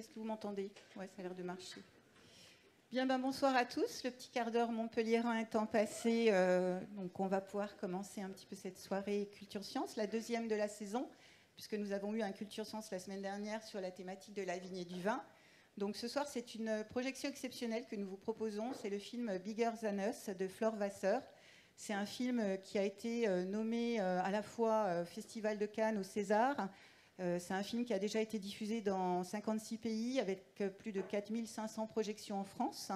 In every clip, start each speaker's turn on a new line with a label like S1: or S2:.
S1: Est-ce que vous m'entendez? Ouais, ça a l'air de marcher. Bien, bonsoir à tous. Le petit quart d'heure montpelliérain étant passé, donc on va pouvoir commencer un petit peu cette soirée Culture Science, la deuxième de la saison, puisque nous avons eu un Culture Science la semaine dernière sur la thématique de la vigne et du vin. Donc ce soir, c'est une projection exceptionnelle que nous vous proposons. C'est le film Bigger Than Us de Flore Vasseur. C'est un film qui a été nommé à la fois Festival de Cannes au César. C'est un film qui a déjà été diffusé dans 56 pays avec plus de 4500 projections en France.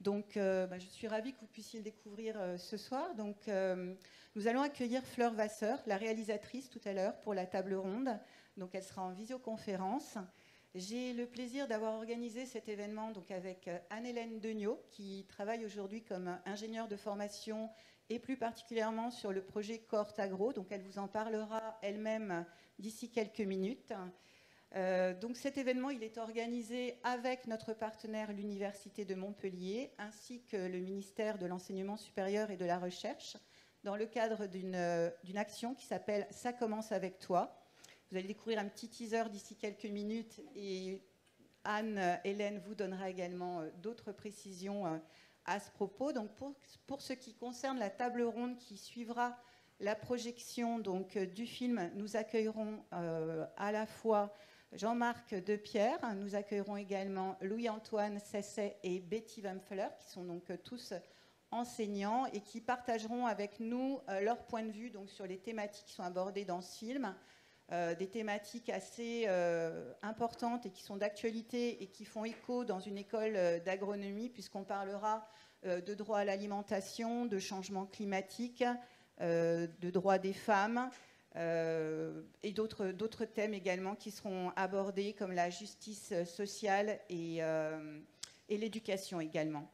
S1: Donc, je suis ravie que vous puissiez le découvrir ce soir. Donc, nous allons accueillir Flore Vasseur, la réalisatrice, tout à l'heure pour la table ronde. Donc, elle sera en visioconférence. J'ai le plaisir d'avoir organisé cet événement donc, avec Anne-Hélène Degnaud, qui travaille aujourd'hui comme ingénieure de formation et plus particulièrement sur le projet Cohorte Agro. Donc, elle vous en parlera elle-même d'ici quelques minutes. Donc cet événement, il est organisé avec notre partenaire, l'Université de Montpellier, ainsi que le ministère de l'Enseignement supérieur et de la Recherche, dans le cadre d'une action qui s'appelle « Ça commence avec toi ». Vous allez découvrir un petit teaser d'ici quelques minutes et Anne-Hélène vous donnera également d'autres précisions à ce propos. Donc pour ce qui concerne la table ronde qui suivra la projection donc, du film, nous accueillerons à la fois Jean-Marc Depierre, nous accueillerons également Louis-Antoine Cesset et Betty Wempfler, qui sont donc tous enseignants et qui partageront avec nous leur point de vue donc, sur les thématiques qui sont abordées dans ce film, des thématiques assez importantes et qui sont d'actualité et qui font écho dans une école d'agronomie, puisqu'on parlera de droit à l'alimentation, de changement climatique, de droits des femmes et d'autres thèmes également qui seront abordés comme la justice sociale et l'éducation également.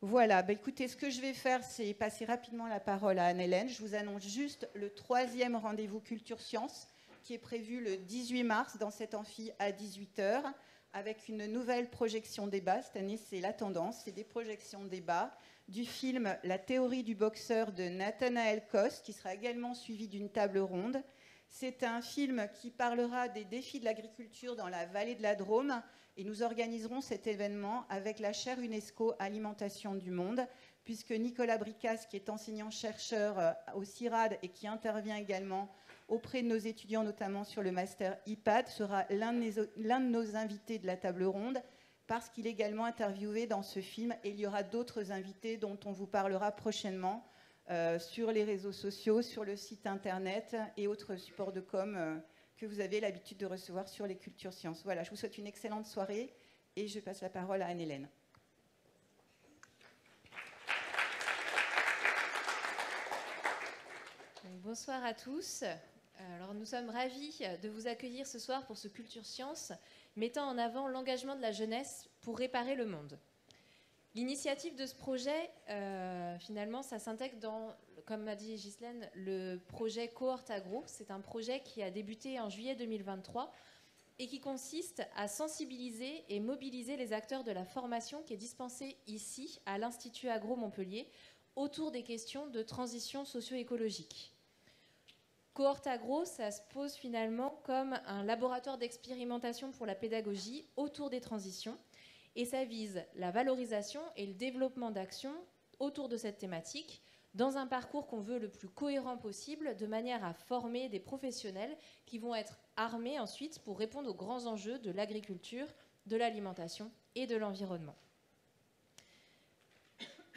S1: Voilà, écoutez, ce que je vais faire, c'est passer rapidement la parole à Anne-Hélène. Je vous annonce juste le 3e rendez-vous Culture Science qui est prévu le 18 mars dans cet amphi à 18h avec une nouvelle projection débat. Cette année, c'est la tendance, c'est des projections débat du film La théorie du boxeur de Nathanaël Coste, qui sera également suivi d'une table ronde. C'est un film qui parlera des défis de l'agriculture dans la vallée de la Drôme, et nous organiserons cet événement avec la chaire UNESCO Alimentation du Monde, puisque Nicolas Bricasse, qui est enseignant-chercheur au CIRAD et qui intervient également auprès de nos étudiants, notamment sur le master IPAD, sera l'un de nos invités de la table ronde, parce qu'il est également interviewé dans ce film. Et il y aura d'autres invités dont on vous parlera prochainement sur les réseaux sociaux, sur le site internet et autres supports de com que vous avez l'habitude de recevoir sur les Culture Sciences. Voilà, je vous souhaite une excellente soirée et je passe la parole à Anne-Hélène.
S2: Bonsoir à tous. Alors, nous sommes ravis de vous accueillir ce soir pour ce Culture Science mettant en avant l'engagement de la jeunesse pour réparer le monde. L'initiative de ce projet, finalement, ça s'intègre dans, comme m'a dit Ghislaine, le projet Cohorte Agro. C'est un projet qui a débuté en juillet 2023 et qui consiste à sensibiliser et mobiliser les acteurs de la formation qui est dispensée ici, à l'Institut Agro Montpellier, autour des questions de transition socio-écologique. Cohorte Agro, ça se pose finalement comme un laboratoire d'expérimentation pour la pédagogie autour des transitions et ça vise la valorisation et le développement d'actions autour de cette thématique dans un parcours qu'on veut le plus cohérent possible de manière à former des professionnels qui vont être armés ensuite pour répondre aux grands enjeux de l'agriculture, de l'alimentation et de l'environnement.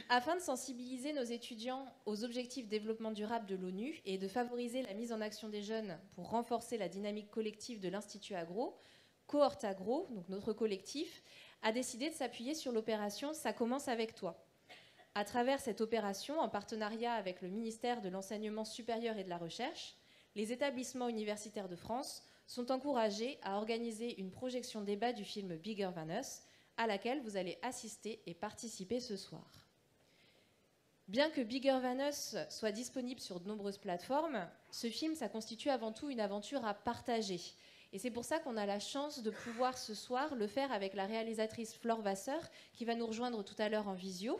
S2: Afin de sensibiliser nos étudiants aux objectifs de développement durable de l'ONU et de favoriser la mise en action des jeunes pour renforcer la dynamique collective de l'Institut Agro, Cohorte Agro, donc notre collectif, a décidé de s'appuyer sur l'opération « Ça commence avec toi ». À travers cette opération, en partenariat avec le ministère de l'Enseignement supérieur et de la Recherche, les établissements universitaires de France sont encouragés à organiser une projection débat du film Bigger Than Us, à laquelle vous allez assister et participer ce soir. Bien que Bigger Than Us soit disponible sur de nombreuses plateformes, ce film, ça constitue avant tout une aventure à partager. Et c'est pour ça qu'on a la chance de pouvoir ce soir le faire avec la réalisatrice Flore Vasseur, qui va nous rejoindre tout à l'heure en visio,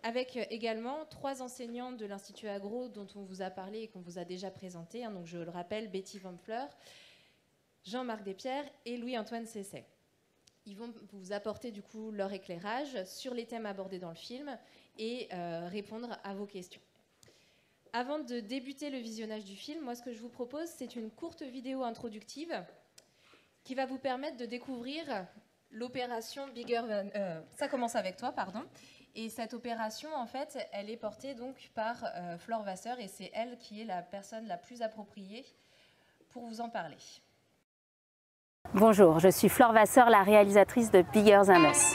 S2: avec également 3 enseignantes de l'Institut Agro dont on vous a parlé et qu'on vous a déjà présenté. Donc je le rappelle, Betty Wempfler, Jean-Marc Despierres et Louis-Antoine Cesset. ils vont vous apporter du coup leur éclairage sur les thèmes abordés dans le film et répondre à vos questions. Avant de débuter le visionnage du film, moi ce que je vous propose, c'est une courte vidéo introductive qui va vous permettre de découvrir l'opération Bigger Than... ça commence avec toi, pardon. Et cette opération, en fait, elle est portée donc par Flore Vasseur et c'est elle qui est la personne la plus appropriée pour vous en parler.
S3: Bonjour, je suis Flore Vasseur, la réalisatrice de Bigger Than Us.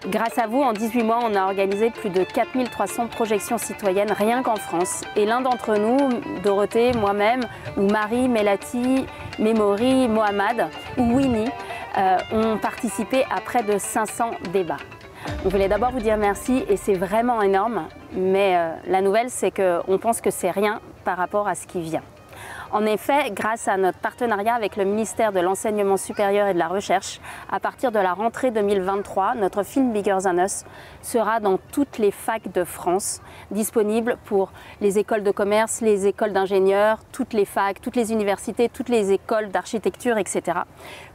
S3: Grâce à vous, en 18 mois, on a organisé plus de 4300 projections citoyennes rien qu'en France. Et l'un d'entre nous, Dorothée, moi-même, ou Marie, Melati, Memory, Mohamed ou Winnie, ont participé à près de 500 débats. On voulait d'abord vous dire merci et c'est vraiment énorme, mais la nouvelle, c'est qu'on pense que c'est rien par rapport à ce qui vient. En effet, grâce à notre partenariat avec le ministère de l'Enseignement supérieur et de la Recherche, à partir de la rentrée 2023, notre film Bigger Than Us sera dans toutes les facs de France, disponible pour les écoles de commerce, les écoles d'ingénieurs, toutes les facs, toutes les universités, toutes les écoles d'architecture, etc.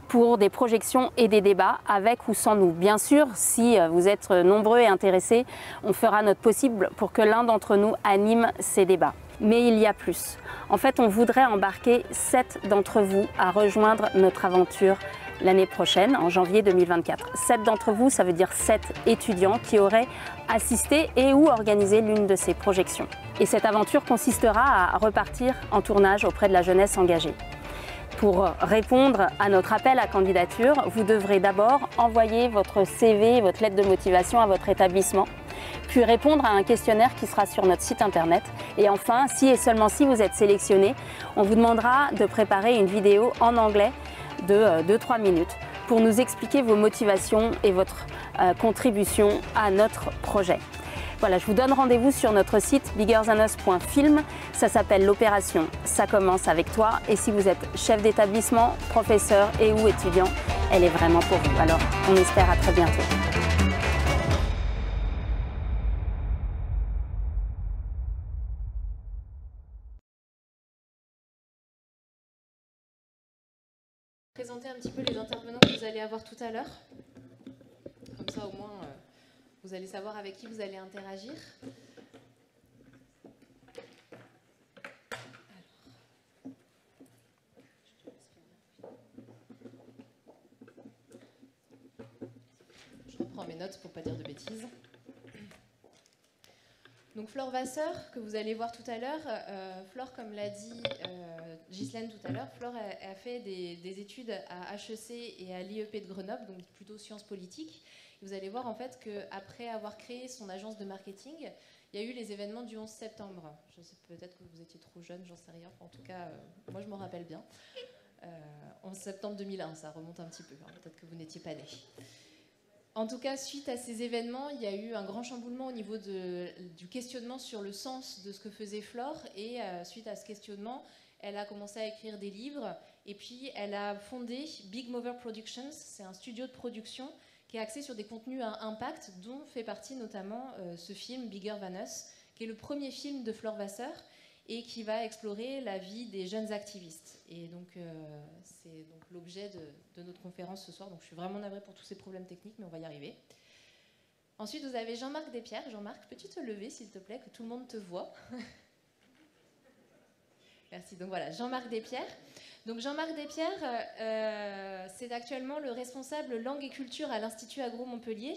S3: pour des projections et des débats avec ou sans nous. Bien sûr, si vous êtes nombreux et intéressés, on fera notre possible pour que l'un d'entre nous anime ces débats. Mais il y a plus. En fait, on voudrait embarquer 7 d'entre vous à rejoindre notre aventure l'année prochaine, en janvier 2024. 7 d'entre vous, ça veut dire 7 étudiants qui auraient assisté et ou organisé l'une de ces projections. Et cette aventure consistera à repartir en tournage auprès de la jeunesse engagée. Pour répondre à notre appel à candidature, vous devrez d'abord envoyer votre CV, votre lettre de motivation à votre établissement, puis répondre à un questionnaire qui sera sur notre site internet. Et enfin, si et seulement si vous êtes sélectionné, on vous demandera de préparer une vidéo en anglais de 2-3 minutes pour nous expliquer vos motivations et votre contribution à notre projet. Voilà, je vous donne rendez-vous sur notre site biggerthanus.film. Ça s'appelle l'opération Ça commence avec toi. Et si vous êtes chef d'établissement, professeur et ou étudiant, elle est vraiment pour vous. Alors, on espère à très bientôt.
S2: Présenter un petit peu les intervenants que vous allez avoir tout à l'heure. Comme ça, au moins, vous allez savoir avec qui vous allez interagir. Je reprends mes notes pour ne pas dire de bêtises. Donc Flore Vasseur, que vous allez voir tout à l'heure, Flore, comme l'a dit Ghislaine tout à l'heure, Flore a fait des études à HEC et à l'IEP de Grenoble, donc plutôt sciences politiques. Et vous allez voir en fait qu'après avoir créé son agence de marketing, il y a eu les événements du 11 septembre. Je sais peut-être que vous étiez trop jeune, j'en sais rien. En tout cas, moi je m'en rappelle bien. 11 septembre 2001, ça remonte un petit peu. Peut-être que vous n'étiez pas né. En tout cas, suite à ces événements, il y a eu un grand chamboulement au niveau du questionnement sur le sens de ce que faisait Flore. Et suite à ce questionnement, elle a commencé à écrire des livres. Et puis, elle a fondé Big Mover Productions. C'est un studio de production qui est axé sur des contenus à impact, dont fait partie notamment ce film Bigger Than Us, qui est le premier film de Flore Vasseur et qui va explorer la vie des jeunes activistes. Et donc, c'est donc l'objet de notre conférence ce soir. Donc, je suis vraiment navrée pour tous ces problèmes techniques, mais on va y arriver. Ensuite, vous avez Jean-Marc Despierres. Jean-Marc, peux-tu te lever, s'il te plaît, que tout le monde te voit? Merci. Donc voilà, Jean-Marc Despierres. Donc Jean-Marc Despierres, c'est actuellement le responsable langue et culture à l'Institut Agro Montpellier.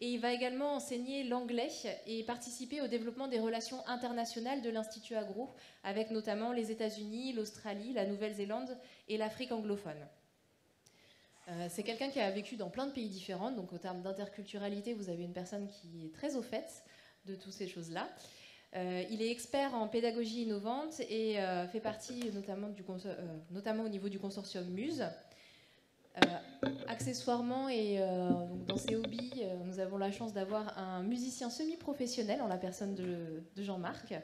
S2: Et il va également enseigner l'anglais et participer au développement des relations internationales de l'Institut Agro, avec notamment les États-Unis, l'Australie, la Nouvelle-Zélande et l'Afrique anglophone. C'est quelqu'un qui a vécu dans plein de pays différents, donc au terme d'interculturalité, vous avez une personne qui est très au fait de toutes ces choses-là. Il est expert en pédagogie innovante et fait partie notamment au niveau du consortium Muse. Accessoirement et donc dans ses hobbies, nous avons la chance d'avoir un musicien semi-professionnel en la personne de Jean-Marc.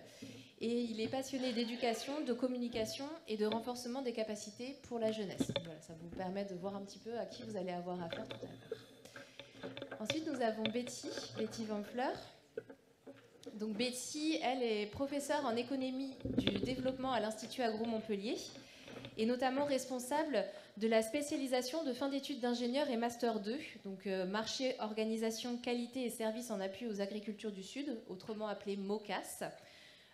S2: Et il est passionné d'éducation, de communication et de renforcement des capacités pour la jeunesse. Voilà, ça vous permet de voir un petit peu à qui vous allez avoir affaire tout à l'heure. Ensuite, nous avons Betty Van Fleur. Donc Betty, elle est professeure en économie du développement à l'Institut Agro Montpellier et notamment responsable de la spécialisation de fin d'études d'ingénieur et Master 2, donc marché, organisation, qualité et services en appui aux agricultures du Sud, autrement appelé MOCAS.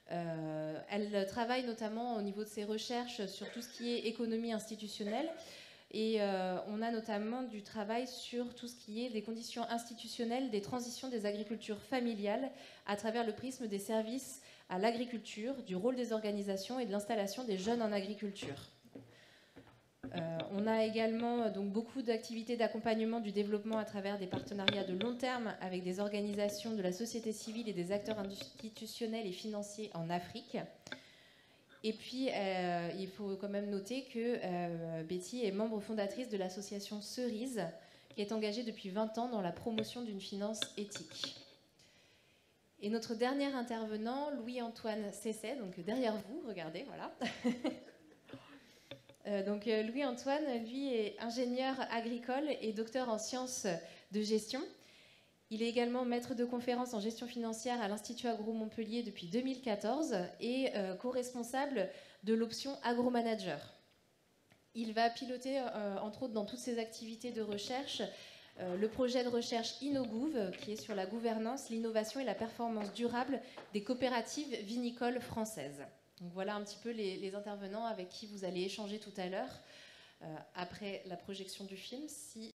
S2: Elle travaille notamment au niveau de ses recherches sur tout ce qui est économie institutionnelle et on a notamment du travail sur tout ce qui est des conditions institutionnelles des transitions des agricultures familiales à travers le prisme des services à l'agriculture, du rôle des organisations et de l'installation des jeunes en agriculture. On a également donc, beaucoup d'activités d'accompagnement du développement à travers des partenariats de long terme avec des organisations de la société civile et des acteurs institutionnels et financiers en Afrique. Et puis, il faut quand même noter que Betty est membre fondatrice de l'association Cerise, qui est engagée depuis 20 ans dans la promotion d'une finance éthique. Et notre dernier intervenant, Louis-Antoine Cesset, donc derrière vous, regardez, voilà. Donc Louis-Antoine, lui, est ingénieur agricole et docteur en sciences de gestion. Il est également maître de conférences en gestion financière à l'Institut Agro Montpellier depuis 2014 et co-responsable de l'option Agromanager. Il va piloter, entre autres dans toutes ses activités de recherche, le projet de recherche InnoGouv, qui est sur la gouvernance, l'innovation et la performance durable des coopératives vinicoles françaises. Donc voilà un petit peu les intervenants avec qui vous allez échanger tout à l'heure, après la projection du film, si